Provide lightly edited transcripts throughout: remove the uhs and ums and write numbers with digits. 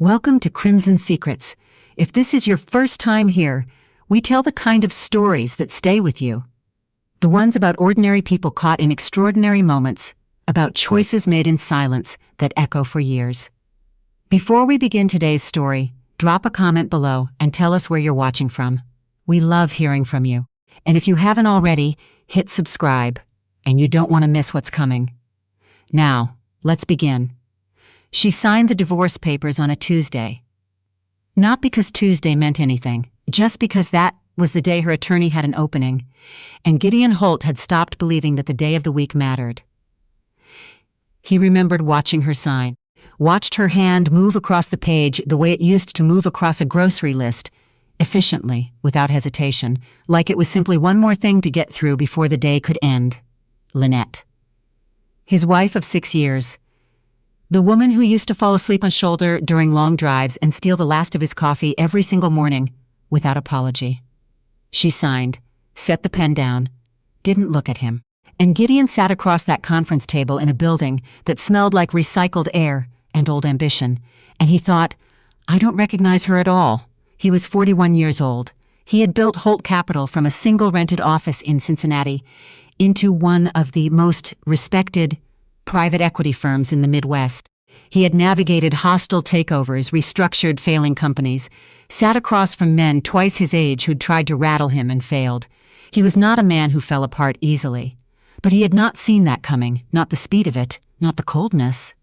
Welcome to Crimson Secrets. If this is your first time here, we tell the kind of stories that stay with you. The ones about ordinary people caught in extraordinary moments, about choices made in silence that echo for years. Before we begin today's story, drop a comment below and tell us where you're watching from. We love hearing from you. And if you haven't already, hit subscribe, and you don't want to miss what's coming. Now, let's begin. She signed the divorce papers on a Tuesday. Not because Tuesday meant anything, just because that was the day her attorney had an opening, and Gideon Holt had stopped believing that the day of the week mattered. He remembered watching her sign, watched her hand move across the page the way it used to move across a grocery list, efficiently, without hesitation, like it was simply one more thing to get through before the day could end. Lynnette. His wife of 6 years. The woman who used to fall asleep on his shoulder during long drives and steal the last of his coffee every single morning, without apology. She signed, set the pen down, didn't look at him. And Gideon sat across that conference table in a building that smelled like recycled air and old ambition, and he thought, I don't recognize her at all. He was 41 years old. He had built Holt Capital from a single rented office in Cincinnati into one of the most respected private equity firms in the Midwest. He had navigated hostile takeovers, restructured failing companies, sat across from men twice his age who'd tried to rattle him and failed. He was not a man who fell apart easily, but he had not seen that coming, not the speed of it, not the coldness.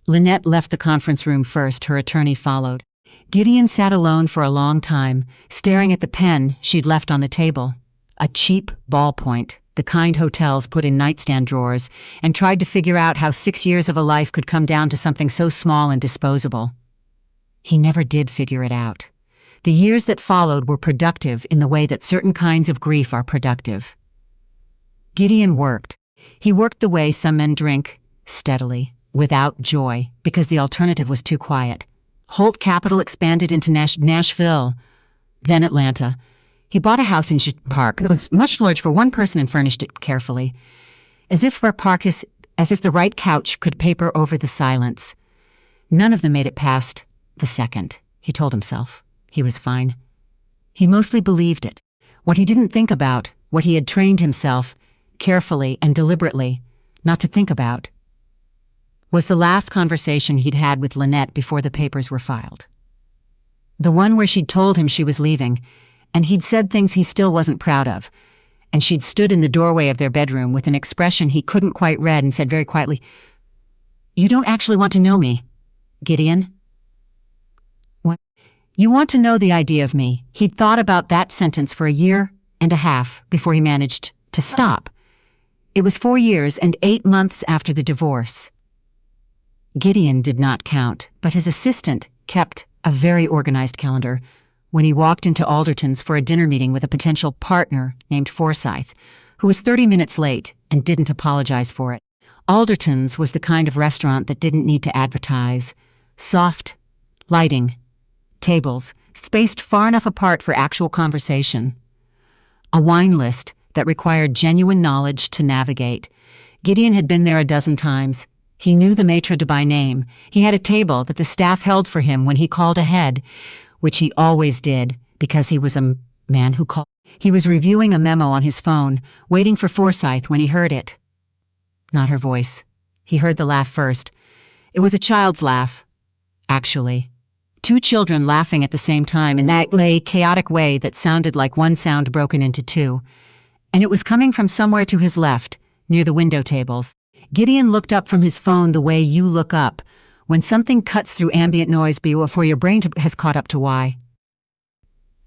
Lynnette left the conference room first, her attorney followed. Gideon sat alone for a long time, staring at the pen she'd left on the table. A cheap ballpoint, the kind hotels put in nightstand drawers, and tried to figure out how 6 years of a life could come down to something so small and disposable. He never did figure it out. The years that followed were productive in the way that certain kinds of grief are productive. Gideon worked. He worked the way some men drink, steadily, without joy, because the alternative was too quiet. Holt Capital expanded into Nashville, then Atlanta. He bought a house in Park that was much large for one person and furnished it carefully, as if the right couch could paper over the silence. None of them made it past the second, he told himself. He was fine. He mostly believed it. What he didn't think about, what he had trained himself, carefully and deliberately, not to think about, was the last conversation he'd had with Lynnette before the papers were filed. The one where she'd told him she was leaving, and he'd said things he still wasn't proud of, and she'd stood in the doorway of their bedroom with an expression he couldn't quite read and said very quietly, You don't actually want to know me, Gideon. What? You want to know the idea of me. He'd thought about that sentence for a year and a half before he managed to stop. It was 4 years and 8 months after the divorce. Gideon did not count, but his assistant kept a very organized calendar when he walked into Alderton's for a dinner meeting with a potential partner named Forsyth, who was 30 minutes late and didn't apologize for it. Alderton's was the kind of restaurant that didn't need to advertise. Soft lighting, tables, spaced far enough apart for actual conversation. A wine list that required genuine knowledge to navigate. Gideon had been there a dozen times. He knew the maitre d' by name. He had a table that the staff held for him when he called ahead, which he always did because he was a man who called. He was reviewing a memo on his phone, waiting for Forsyth when he heard it. Not her voice. He heard the laugh first. It was a child's laugh, actually. 2 children laughing at the same time in that chaotic way that sounded like one sound broken into 2. And it was coming from somewhere to his left, near the window tables. Gideon looked up from his phone the way you look up when something cuts through ambient noise before your brain has caught up to why.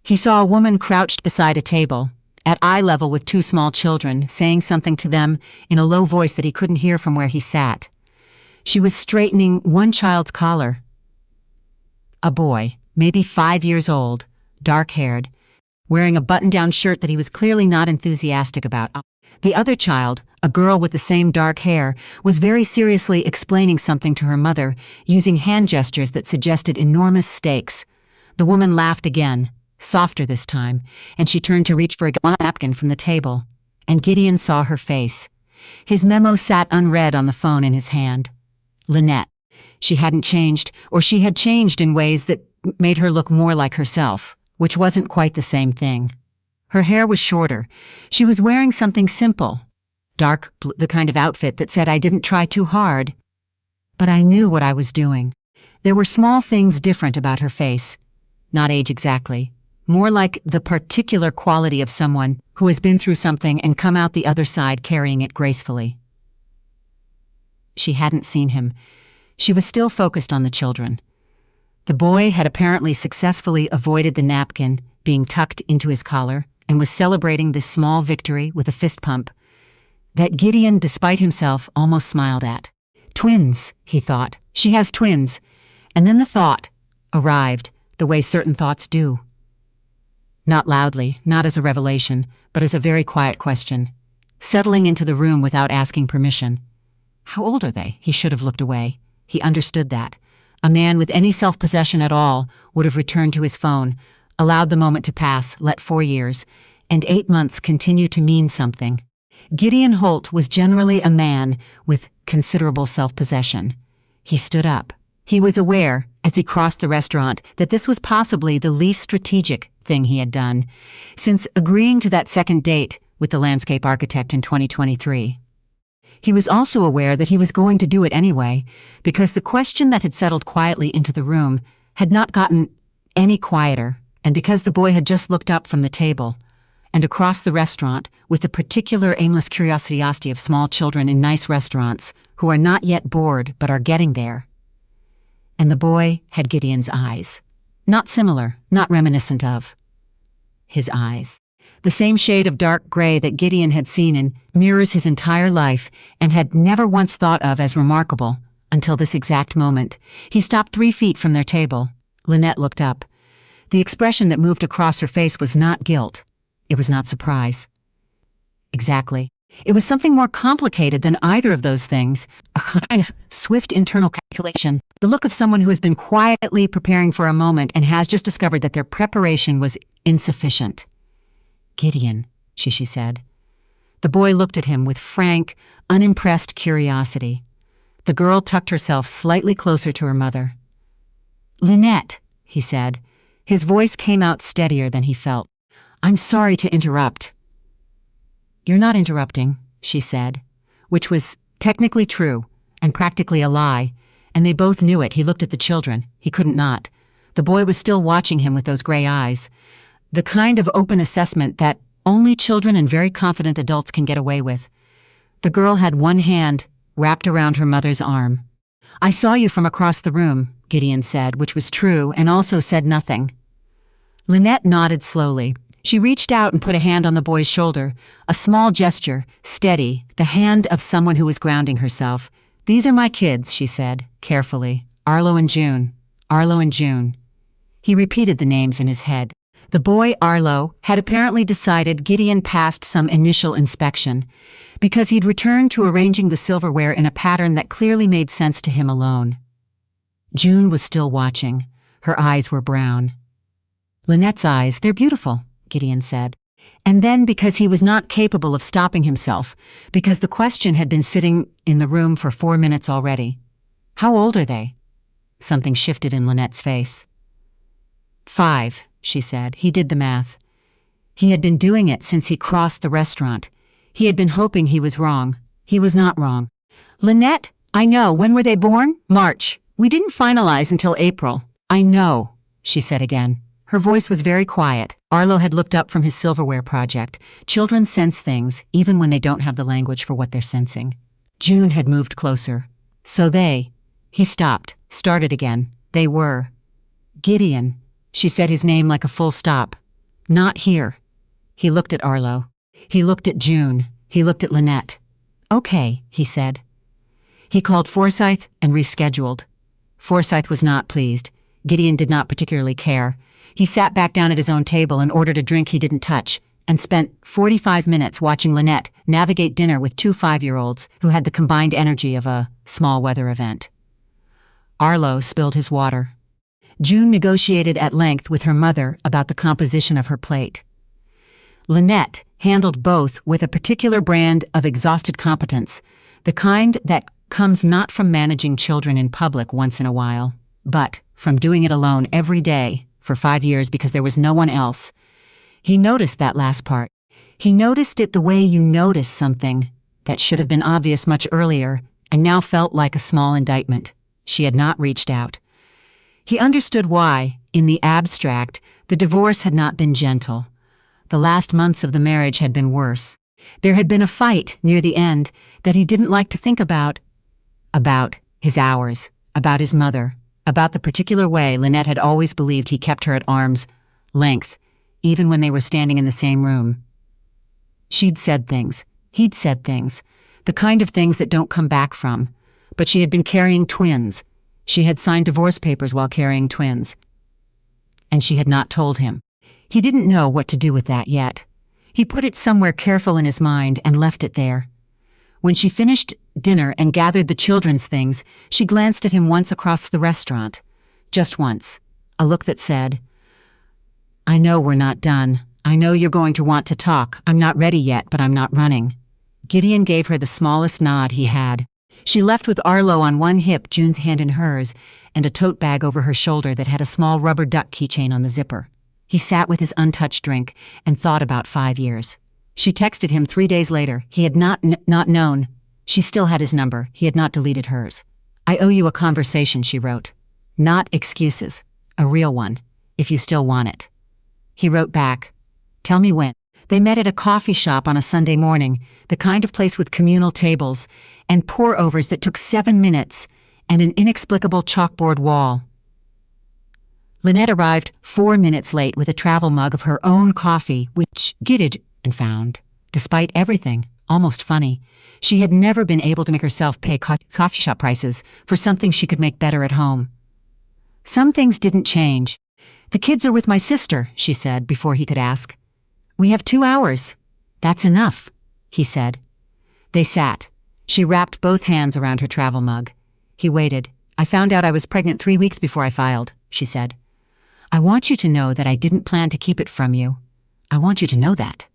He saw a woman crouched beside a table, at eye level with 2 small children, saying something to them in a low voice that he couldn't hear from where he sat. She was straightening one child's collar. A boy, maybe 5 years old, dark-haired, wearing a button-down shirt that he was clearly not enthusiastic about. The other child, a girl with the same dark hair, was very seriously explaining something to her mother, using hand gestures that suggested enormous stakes. The woman laughed again, softer this time, and she turned to reach for a napkin from the table. And Gideon saw her face. His memo sat unread on the phone in his hand. Lynnette. She hadn't changed, or she had changed in ways that made her look more like herself, which wasn't quite the same thing. Her hair was shorter. She was wearing something simple, dark, the kind of outfit that said I didn't try too hard. But I knew what I was doing. There were small things different about her face. Not age exactly. More like the particular quality of someone who has been through something and come out the other side carrying it gracefully. She hadn't seen him. She was still focused on the children. The boy had apparently successfully avoided the napkin being tucked into his collar and was celebrating this small victory with a fist pump that Gideon, despite himself, almost smiled at. Twins, he thought. She has twins. And then the thought arrived, the way certain thoughts do. Not loudly, not as a revelation, but as a very quiet question, settling into the room without asking permission. How old are they? He should have looked away. He understood that. A man with any self-possession at all would have returned to his phone, allowed the moment to pass, let 4 years, and 8 months continue to mean something. Gideon Holt was generally a man with considerable self-possession. He stood up. He was aware, as he crossed the restaurant, that this was possibly the least strategic thing he had done, since agreeing to that second date with the landscape architect in 2023. He was also aware that he was going to do it anyway, because the question that had settled quietly into the room had not gotten any quieter, and because the boy had just looked up from the table and across the restaurant with the particular aimless curiosity of small children in nice restaurants who are not yet bored but are getting there. And the boy had Gideon's eyes. Not similar, not reminiscent of. His eyes. The same shade of dark gray that Gideon had seen in mirrors his entire life and had never once thought of as remarkable until this exact moment. He stopped 3 feet from their table. Lynnette looked up. The expression that moved across her face was not guilt. It was not surprise. Exactly. It was something more complicated than either of those things, a kind of swift internal calculation, the look of someone who has been quietly preparing for a moment and has just discovered that their preparation was insufficient. Gideon, she said. The boy looked at him with frank, unimpressed curiosity. The girl tucked herself slightly closer to her mother. Lynnette, he said. His voice came out steadier than he felt. I'm sorry to interrupt. You're not interrupting, she said, which was technically true and practically a lie, and they both knew it. He looked at the children. He couldn't not. The boy was still watching him with those gray eyes. The kind of open assessment that only children and very confident adults can get away with. The girl had one hand wrapped around her mother's arm. I saw you from across the room, Gideon said, which was true, and also said nothing. Lynnette nodded slowly. She reached out and put a hand on the boy's shoulder, a small gesture, steady, the hand of someone who was grounding herself. These are my kids, she said, carefully. Arlo and June. Arlo and June. He repeated the names in his head. The boy, Arlo, had apparently decided Gideon passed some initial inspection, because he'd returned to arranging the silverware in a pattern that clearly made sense to him alone. June was still watching. Her eyes were brown. Lynnette's eyes, they're beautiful, Gideon said. And then, because he was not capable of stopping himself, because the question had been sitting in the room for 4 minutes already. How old are they? Something shifted in Lynnette's face. 5, she said. He did the math. He had been doing it since he crossed the restaurant. He had been hoping he was wrong. He was not wrong. Lynnette, I know. When were they born? March. We didn't finalize until April. I know, she said again. Her voice was very quiet. Arlo had looked up from his silverware project. Children sense things, even when they don't have the language for what they're sensing. June had moved closer. So they... He stopped, started again. They were... Gideon. She said his name like a full stop. Not here. He looked at Arlo. He looked at June. He looked at Lynnette. Okay, he said. He called Forsyth and rescheduled. Forsyth was not pleased. Gideon did not particularly care. He sat back down at his own table and ordered a drink he didn't touch, and spent 45 minutes watching Lynnette navigate dinner with 2 5-year-olds who had the combined energy of a small weather event. Arlo spilled his water. June negotiated at length with her mother about the composition of her plate. Lynnette handled both with a particular brand of exhausted competence, the kind that comes not from managing children in public once in a while, but from doing it alone every day for 5 years because there was no one else. He noticed that last part. He noticed it the way you notice something that should have been obvious much earlier and now felt like a small indictment. She had not reached out. He understood why, in the abstract, the divorce had not been gentle. The last months of the marriage had been worse. There had been a fight near the end that he didn't like to think about his hours, about his mother, about the particular way Lynnette had always believed he kept her at arm's length, even when they were standing in the same room. She'd said things, he'd said things, the kind of things that don't come back from, but she had been carrying twins. She had signed divorce papers while carrying twins. And she had not told him. He didn't know what to do with that yet. He put it somewhere careful in his mind and left it there. When she finished dinner and gathered the children's things, she glanced at him once across the restaurant. Just once. A look that said, "I know we're not done. I know you're going to want to talk. I'm not ready yet, but I'm not running." Gideon gave her the smallest nod he had. She left with Arlo on one hip, June's hand in hers, and a tote bag over her shoulder that had a small rubber duck keychain on the zipper. He sat with his untouched drink and thought about 5 years. She texted him 3 days later. He had not known. She still had his number. He had not deleted hers. "I owe you a conversation," she wrote. "Not excuses. A real one, if you still want it." He wrote back, "Tell me when." They met at a coffee shop on a Sunday morning, the kind of place with communal tables and pour-overs that took 7 minutes and an inexplicable chalkboard wall. Lynnette arrived 4 minutes late with a travel mug of her own coffee, which Gideon found, despite everything, almost funny. She had never been able to make herself pay coffee shop prices for something she could make better at home. Some things didn't change. "The kids are with my sister," she said before he could ask. "We have 2 hours. That's enough," he said. They sat. She wrapped both hands around her travel mug. He waited. "I found out I was pregnant 3 weeks before I filed," she said. "I want you to know that I didn't plan to keep it from you. I want you to know that."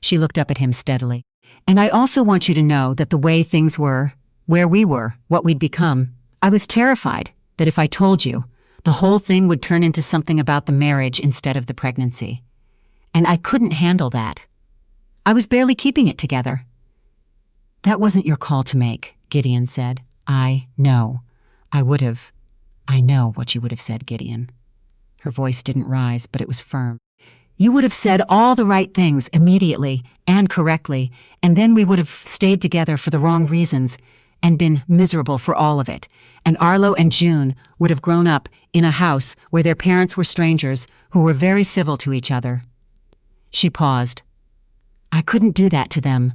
She looked up at him steadily. "And I also want you to know that the way things were, where we were, what we'd become, I was terrified that if I told you, the whole thing would turn into something about the marriage instead of the pregnancy. And I couldn't handle that. I was barely keeping it together." "That wasn't your call to make," Gideon said. "I know. I know what you would have said, Gideon." Her voice didn't rise, but it was firm. "You would have said all the right things immediately and correctly, and then we would have stayed together for the wrong reasons and been miserable for all of it. And Arlo and June would have grown up in a house where their parents were strangers who were very civil to each other." She paused. "I couldn't do that to them."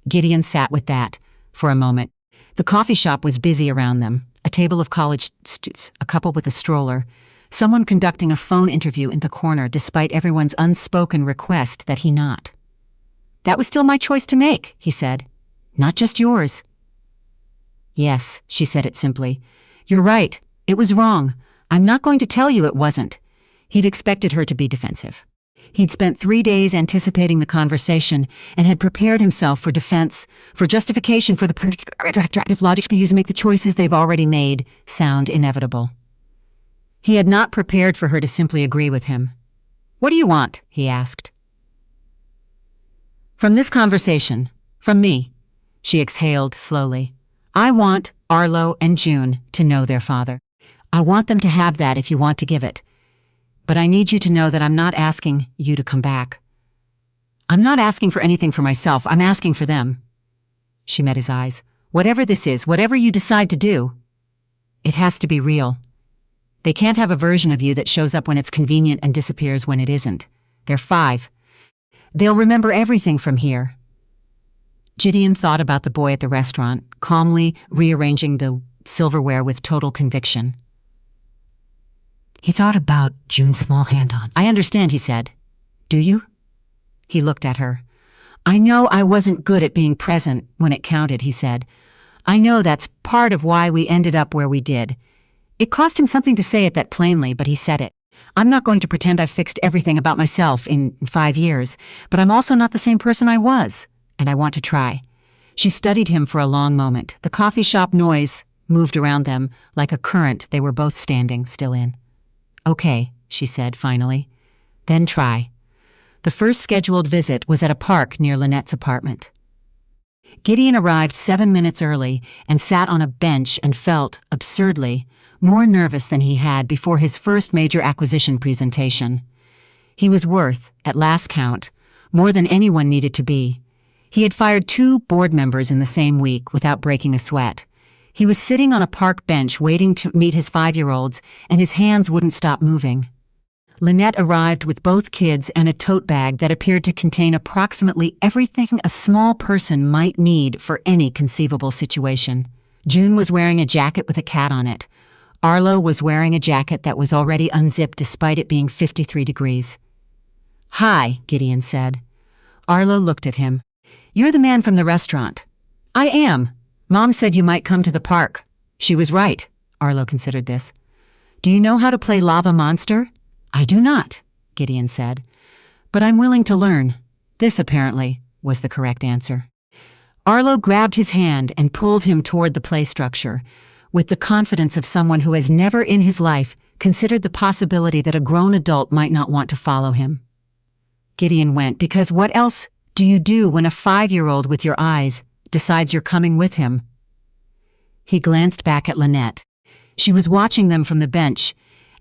Gideon sat with that for a moment. The coffee shop was busy around them. A table of college students, a couple with a stroller, someone conducting a phone interview in the corner despite everyone's unspoken request that he not. "That was still my choice to make," he said. "Not just yours." "Yes," she said it simply. "You're right. It was wrong. I'm not going to tell you it wasn't." He'd expected her to be defensive. He'd spent 3 days anticipating the conversation and had prepared himself for defense, for justification, for the retroactive logic to use to make the choices they've already made sound inevitable. He had not prepared for her to simply agree with him. "What do you want?" he asked. "From this conversation, from me," she exhaled slowly. "I want Arlo and June to know their father. I want them to have that if you want to give it. But I need you to know that I'm not asking you to come back. I'm not asking for anything for myself. I'm asking for them." She met his eyes. "Whatever this is, whatever you decide to do, it has to be real. They can't have a version of you that shows up when it's convenient and disappears when it isn't. They're 5. They'll remember everything from here." Gideon thought about the boy at the restaurant, calmly rearranging the silverware with total conviction. He thought about June's small hand on. "I understand," he said. "Do you?" He looked at her. "I know I wasn't good at being present when it counted," he said. "I know that's part of why we ended up where we did." It cost him something to say it that plainly, but he said it. "I'm not going to pretend I've fixed everything about myself in 5 years, but I'm also not the same person I was, and I want to try." She studied him for a long moment. The coffee shop noise moved around them like a current they were both standing still in. "Okay," she said finally. "Then try." The first scheduled visit was at a park near Lynnette's apartment. Gideon arrived 7 minutes early and sat on a bench and felt, absurdly, more nervous than he had before his first major acquisition presentation. He was worth, at last count, more than anyone needed to be. He had fired 2 board members in the same week without breaking a sweat. He was sitting on a park bench waiting to meet his 5-year-olds, and his hands wouldn't stop moving. Lynnette arrived with both kids and a tote bag that appeared to contain approximately everything a small person might need for any conceivable situation. June was wearing a jacket with a cat on it. Arlo was wearing a jacket that was already unzipped despite it being 53 degrees. "Hi," Gideon said. Arlo looked at him. "You're the man from the restaurant." "I am. Mom said you might come to the park." She was right. Arlo considered this. "Do you know how to play Lava Monster?" "I do not," Gideon said. "But I'm willing to learn." This, apparently, was the correct answer. Arlo grabbed his hand and pulled him toward the play structure, with the confidence of someone who has never in his life considered the possibility that a grown adult might not want to follow him. Gideon went, because what else do you do when a 5-year-old with your eyes decides you're coming with him? He glanced back at Lynnette. She was watching them from the bench,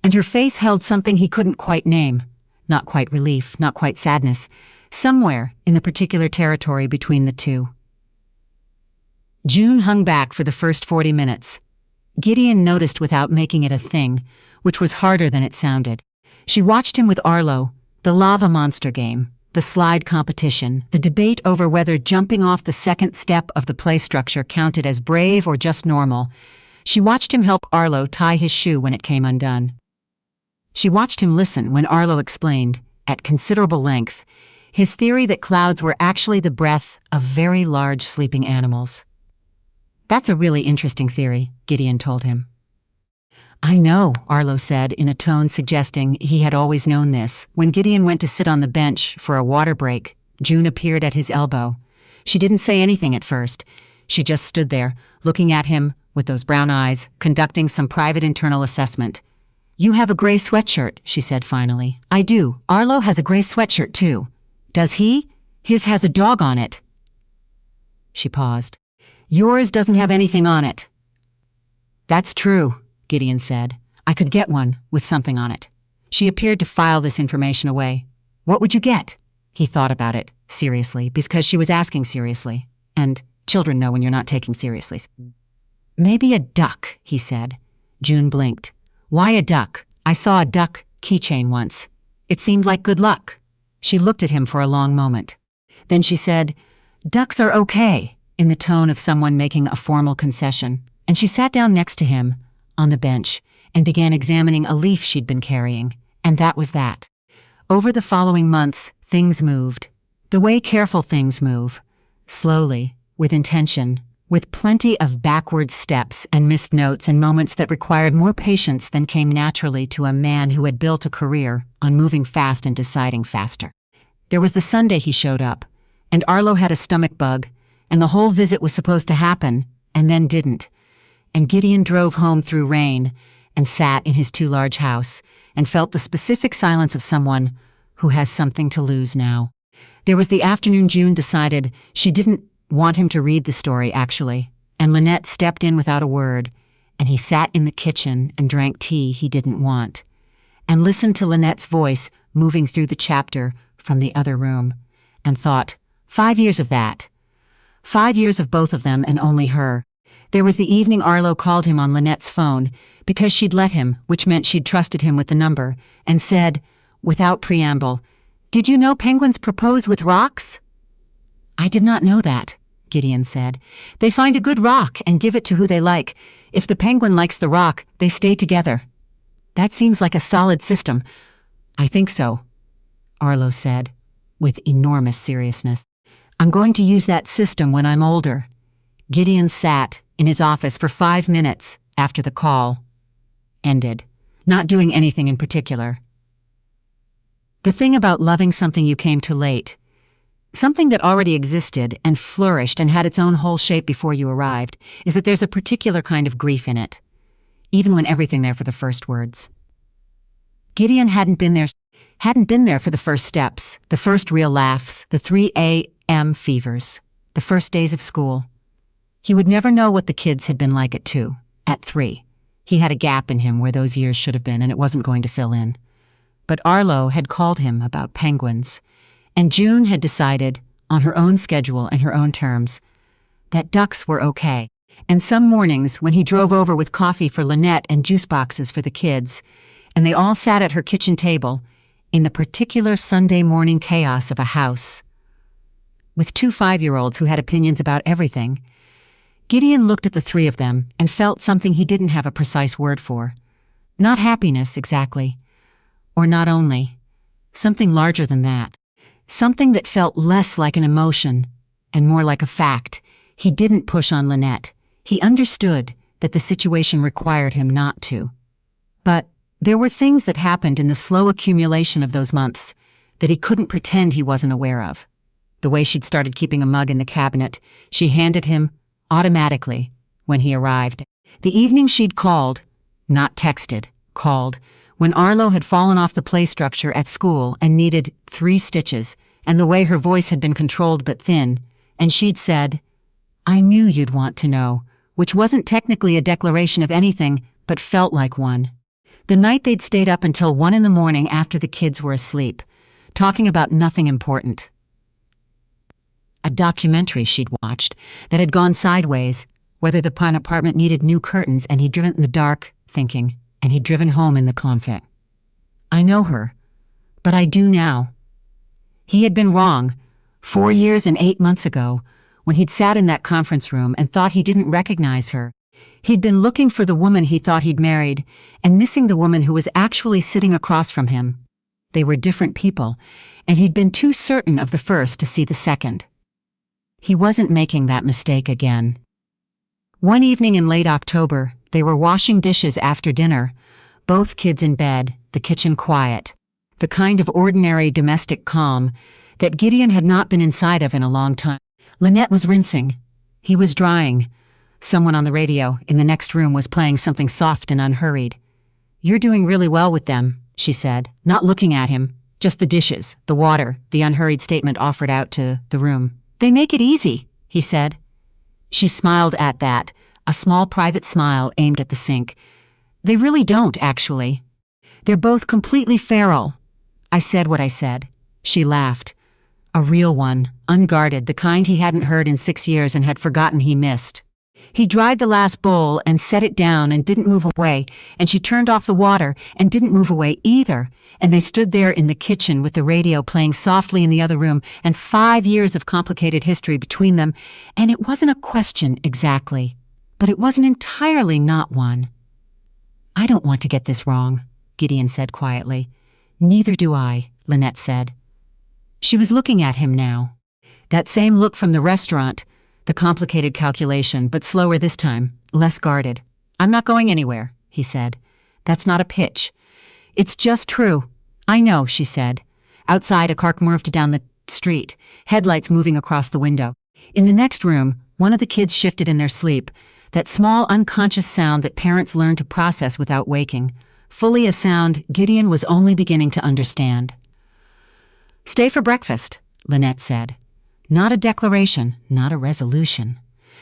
and her face held something he couldn't quite name. Not quite relief, not quite sadness. Somewhere in the particular territory between the two. June hung back for the first 40 minutes. Gideon noticed without making it a thing, which was harder than it sounded. She watched him with Arlo, the Lava Monster game, the slide competition, the debate over whether jumping off the second step of the play structure counted as brave or just normal. She watched him help Arlo tie his shoe when it came undone. She watched him listen when Arlo explained, at considerable length, his theory that clouds were actually the breath of very large sleeping animals. "That's a really interesting theory," Gideon told him. "I know," Arlo said in a tone suggesting he had always known this. When Gideon went to sit on the bench for a water break, June appeared at his elbow. She didn't say anything at first. She just stood there, looking at him with those brown eyes, conducting some private internal assessment. "You have a gray sweatshirt," she said finally. "I do. Arlo has a gray sweatshirt too." "Does he? His has a dog on it." She paused. "Yours doesn't have anything on it." "That's true," Gideon said. "I could get one with something on it." She appeared to file this information away. "What would you get?" He thought about it, seriously, because she was asking seriously. And children know when you're not taking seriously. "Maybe a duck," he said. June blinked. "Why a duck? I saw a duck keychain once. It seemed like good luck." She looked at him for a long moment. Then she said, "Ducks are okay," in the tone of someone making a formal concession, and she sat down next to him, on the bench, and began examining a leaf she'd been carrying, and that was that. Over the following months, things moved. The way careful things move. Slowly, with intention, with plenty of backward steps and missed notes and moments that required more patience than came naturally to a man who had built a career on moving fast and deciding faster. There was the Sunday he showed up, and Arlo had a stomach bug, and the whole visit was supposed to happen, and then didn't. And Gideon drove home through rain, and sat in his too large house, and felt the specific silence of someone who has something to lose now. There was the afternoon June decided she didn't want him to read the story, actually, and Lynnette stepped in without a word, and he sat in the kitchen and drank tea he didn't want, and listened to Lynnette's voice moving through the chapter from the other room, and thought, 5 years of that. 5 years of both of them and only her. There was the evening Arlo called him on Lynnette's phone, because she'd let him, which meant she'd trusted him with the number, and said, without preamble, "Did you know penguins propose with rocks?" "I did not know that," Gideon said. "They find a good rock and give it to who they like. If the penguin likes the rock, they stay together." "That seems like a solid system." "I think so," Arlo said, with enormous seriousness. "I'm going to use that system when I'm older." Gideon sat in his office for 5 minutes after the call ended, not doing anything in particular. The thing about loving something you came too late. Something that already existed and flourished and had its own whole shape before you arrived is that there's a particular kind of grief in it, even when everything there for the first words. Gideon hadn't been there for the first steps, the first real laughs, the 3 a.m. fevers, the first days of school. He would never know what the kids had been like at 2, at 3. He had a gap in him where those years should have been, and it wasn't going to fill in. But Arlo had called him about penguins, and June had decided, on her own schedule and her own terms, that ducks were okay. And some mornings, when he drove over with coffee for Lynnette and juice boxes for the kids, and they all sat at her kitchen table, in the particular Sunday morning chaos of a house, with 2 5-year-olds who had opinions about everything, Gideon looked at the 3 of them and felt something he didn't have a precise word for. Not happiness, exactly. Or not only. Something larger than that. Something that felt less like an emotion and more like a fact. He didn't push on Lynnette. He understood that the situation required him not to. But there were things that happened in the slow accumulation of those months that he couldn't pretend he wasn't aware of. The way she'd started keeping a mug in the cabinet she handed him automatically when he arrived. The evening she'd called, not texted, called, when Arlo had fallen off the play structure at school and needed 3 stitches, and the way her voice had been controlled but thin, and she'd said, "I knew you'd want to know," which wasn't technically a declaration of anything, but felt like one. The night they'd stayed up until 1 in the morning after the kids were asleep, talking about nothing important. A documentary she'd watched that had gone sideways, whether the Pine apartment needed new curtains, and he'd driven in the dark, thinking, and he'd driven home in the Confronting. I know her, but I do now. He had been wrong 4 years and 8 months ago when he'd sat in that conference room and thought he didn't recognize her. He'd been looking for the woman he thought he'd married and missing the woman who was actually sitting across from him. They were different people, and he'd been too certain of the first to see the second. He wasn't making that mistake again. One evening in late October, they were washing dishes after dinner, both kids in bed, the kitchen quiet, the kind of ordinary domestic calm that Gideon had not been inside of in a long time. Lynnette was rinsing. He was drying. Someone on the radio in the next room was playing something soft and unhurried. "You're doing really well with them," she said, not looking at him, just the dishes, the water, the unhurried statement offered out to the room. "They make it easy," he said. She smiled at that, a small private smile aimed at the sink. "They really don't, actually. They're both completely feral." I said what I said. She laughed. A real one, unguarded, the kind he hadn't heard in 6 years and had forgotten he missed. He dried the last bowl and set it down and didn't move away, and she turned off the water and didn't move away either, and they stood there in the kitchen with the radio playing softly in the other room and 5 years of complicated history between them, and it wasn't a question exactly, but it wasn't entirely not one. "I don't want to get this wrong," Gideon said quietly. "Neither do I," Lynnette said. She was looking at him now. That same look from the restaurant, the complicated calculation, but slower this time, less guarded. "I'm not going anywhere," he said. "That's not a pitch. It's just true." "I know," she said. Outside, a car moved down the street, headlights moving across the window. In the next room, one of the kids shifted in their sleep, that small unconscious sound that parents learn to process without waking, fully a sound Gideon was only beginning to understand. "Stay for breakfast," Lynnette said. Not a declaration, not a resolution.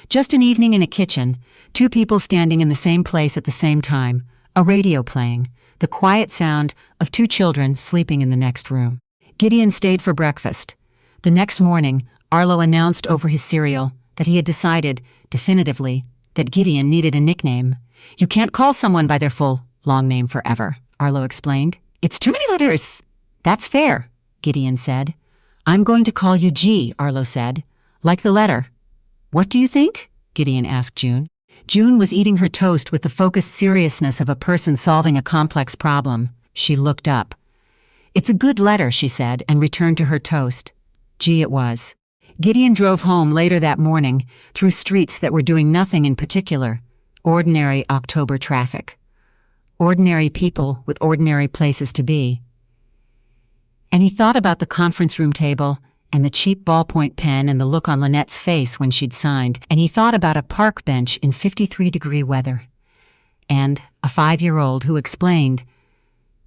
Just an evening in a kitchen, 2 people standing in the same place at the same time, a radio playing, the quiet sound of 2 children sleeping in the next room. Gideon stayed for breakfast. The next morning, Arlo announced over his cereal that he had decided, definitively, that Gideon needed a nickname. "You can't call someone by their full, long name forever," Arlo explained. "It's too many letters." "That's fair," Gideon said. "I'm going to call you G," Arlo said. "Like the letter." "What do you think?" Gideon asked June. June was eating her toast with the focused seriousness of a person solving a complex problem. She looked up. "It's a good letter," she said, and returned to her toast. G it was. Gideon drove home later that morning, through streets that were doing nothing in particular. Ordinary October traffic. Ordinary people with ordinary places to be. And he thought about the conference room table and the cheap ballpoint pen and the look on Lynnette's face when she'd signed, and he thought about a park bench in 53-degree weather. And a 5-year-old who explained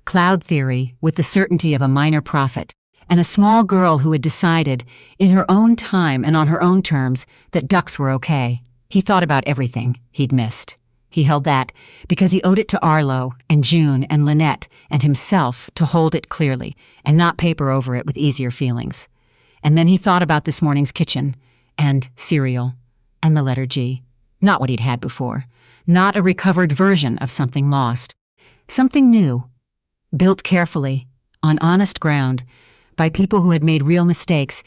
cloud theory with the certainty of a minor prophet, and a small girl who had decided, in her own time and on her own terms, that ducks were okay. He thought about everything he'd missed. He held that because he owed it to Arlo and June and Lynnette and himself to hold it clearly and not paper over it with easier feelings. And then he thought about this morning's kitchen and cereal and the letter G. Not what he'd had before. Not a recovered version of something lost. Something new, built carefully, on honest ground, by people who had made real mistakes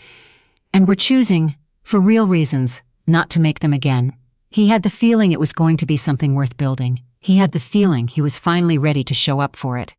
and were choosing, for real reasons, not to make them again. He had the feeling it was going to be something worth building. He had the feeling he was finally ready to show up for it.